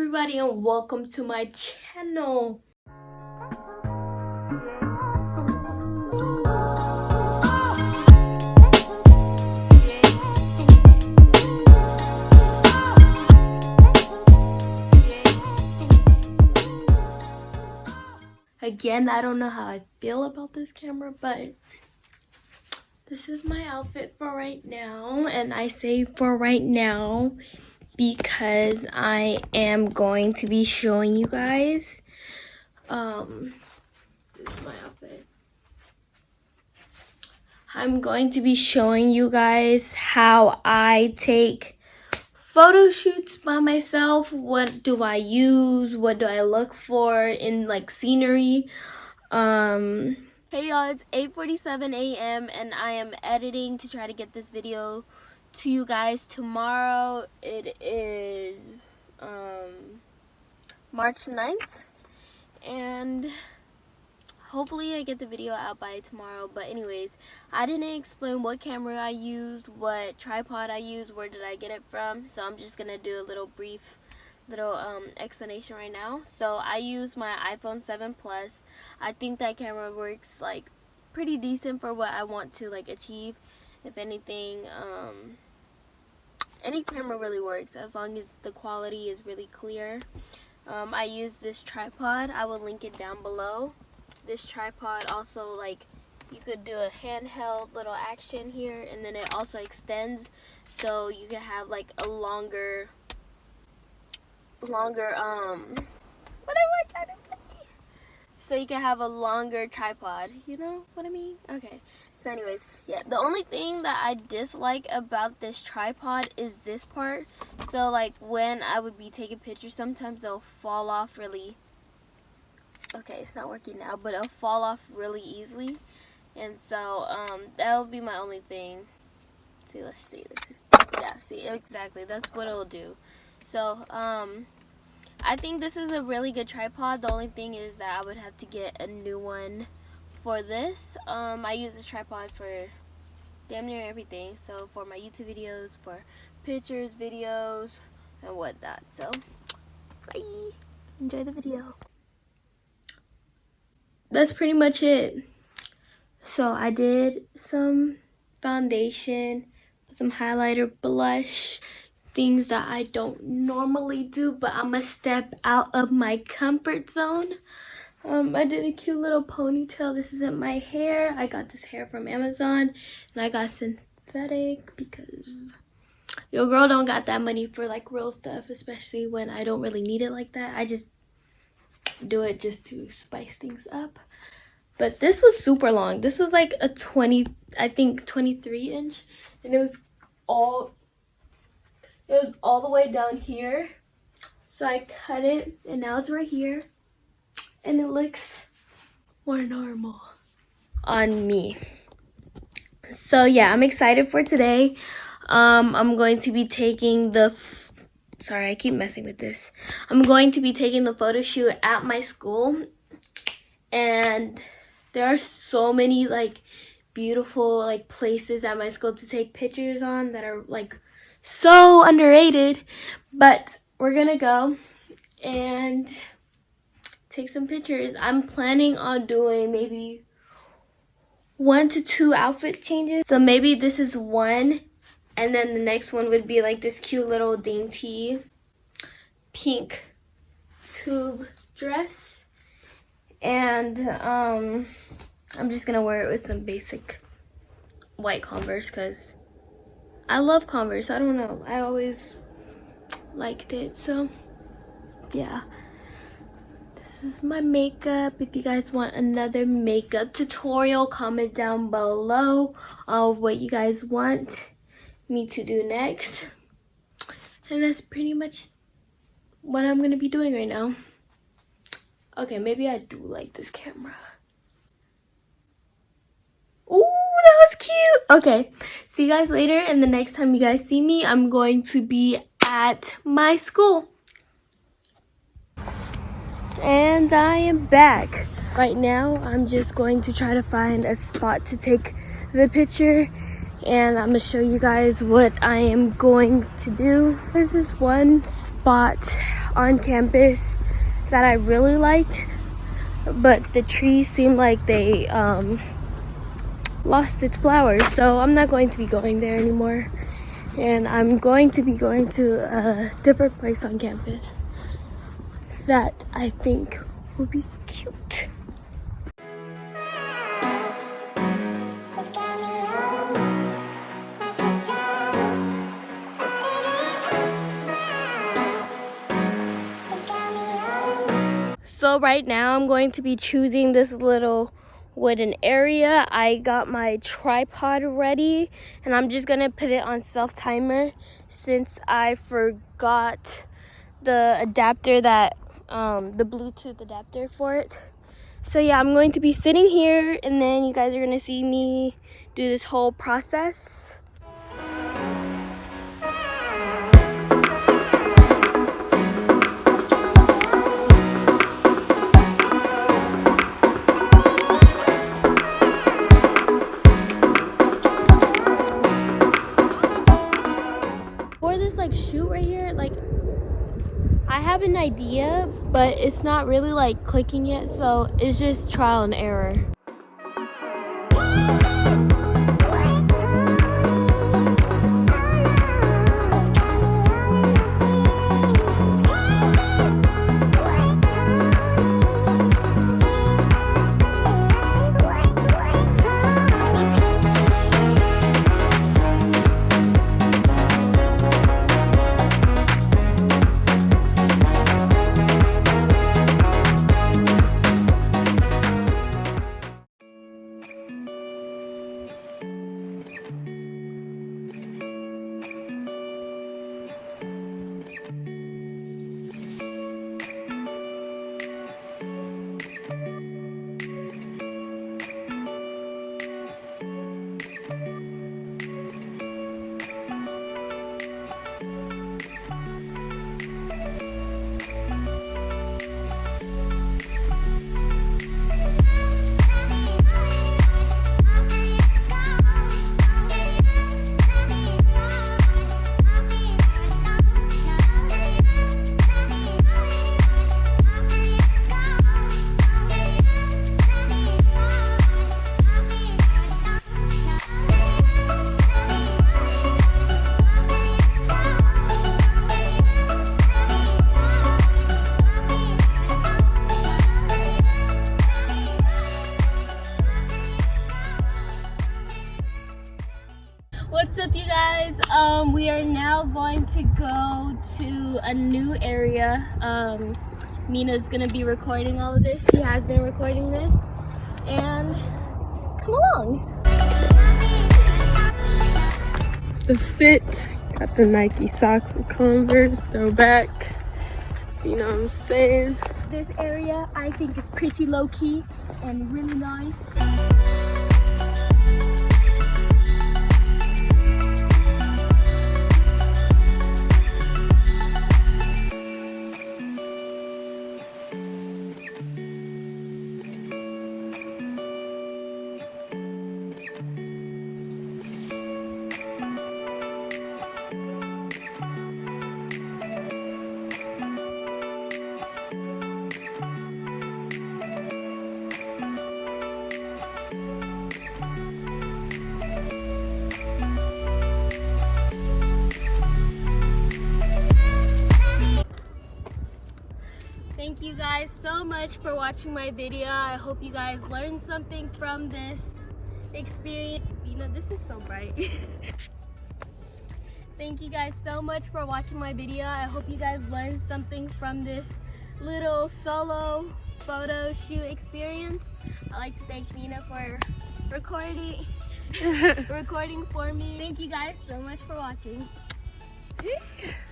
everybody and welcome to my channel. Again, I don't know how I feel about this camera, but this is my outfit for right now, and I say for right now because I am going to be showing you guys this is my outfit. I'm going to be showing you guys how I take photo shoots by myself. What do I use? What do I look for in like scenery? Hey y'all, it's 8:47 a.m. and I am editing to try to get this video to you guys tomorrow. It is March 9th and hopefully I get the video out by tomorrow. But anyways, I didn't explain what camera I used, what tripod I used, where did I get it from, so I'm just gonna do a little brief explanation right now. So I use my iPhone 7 Plus. I think that camera works like pretty decent for what I want to like achieve. If anything, any camera really works as long as the quality is really clear. I use this tripod. I will link it down below. This tripod also, like, you could do a handheld little action here, and then it also extends so you can have like a longer what am I trying to say? So you can have a longer tripod, you know what I mean? Okay, so anyways, yeah, the only thing that I dislike about this tripod is this part. So like when I would be taking pictures, sometimes they'll fall off really, okay, it's not working now, but it'll fall off really easily. And so that will be my only thing. See, let's see this. Yeah, see, exactly, that's what it'll do. So I think this is a really good tripod. The only thing is that I would have to get a new one for this. I use this tripod for damn near everything. So for my YouTube videos, for pictures, videos, and whatnot. So bye. Enjoy the video. That's pretty much it. So I did some foundation, some highlighter, blush, things that I don't normally do, but I'm gonna step out of my comfort zone. I did a cute little ponytail. This isn't my hair. I got this hair from Amazon, and I got synthetic because your girl don't got that money for like real stuff, especially when I don't really need it like that. I just do it just to spice things up. But this was super long. This was like a 23 inch, and it was all the way down here. So I cut it, and now it's right here, and it looks more normal on me. So yeah, I'm excited for today. I'm going to be taking the sorry, I keep messing with this. I'm going to be taking the photo shoot at my school, and there are so many like beautiful like places at my school to take pictures on that are like so underrated, but we're gonna go and take some pictures. I'm planning on doing maybe 1 to 2 outfit changes. So maybe this is one, and then the next one would be like this cute little dainty pink tube dress. And I'm just gonna wear it with some basic white Converse because I love Converse. I don't know, I always liked it. So yeah, this is my makeup. If you guys want another makeup tutorial, comment down below what you guys want me to do next. And that's pretty much what I'm gonna be doing right now. Okay, maybe I do like this camera. Ooh, that was cute. Okay, see you guys later, and the next time you guys see me, I'm going to be at my school. And I am back. Right now, I'm just going to try to find a spot to take the picture, and I'm gonna show you guys what I am going to do. There's this one spot on campus that I really liked, but the trees seem like they lost its flowers, so I'm not going to be going there anymore, and I'm going to be going to a different place on campus that I think will be cute. So right now I'm going to be choosing this little wooden area. I got my tripod ready and I'm just gonna put it on self timer since I forgot the adapter that the Bluetooth adapter for it. So yeah, I'm going to be sitting here and then you guys are gonna see me do this whole process. For this like shoot right here, like I have an idea, but it's not really like clicking yet, so it's just trial and error. What's up, you guys? We are now going to go to a new area. Mina's gonna be recording all of this. She has been recording this, and come along. The fit, got the Nike socks and Converse, throwback. You know what I'm saying? This area I think is pretty low key and really nice. Thank you guys so much for watching my video. I hope you guys learned something from this experience. You know, this is so bright. Thank you guys so much for watching my video. I hope you guys learned something from this little solo photo shoot experience. I'd like to thank Mina for recording for me. Thank you guys so much for watching.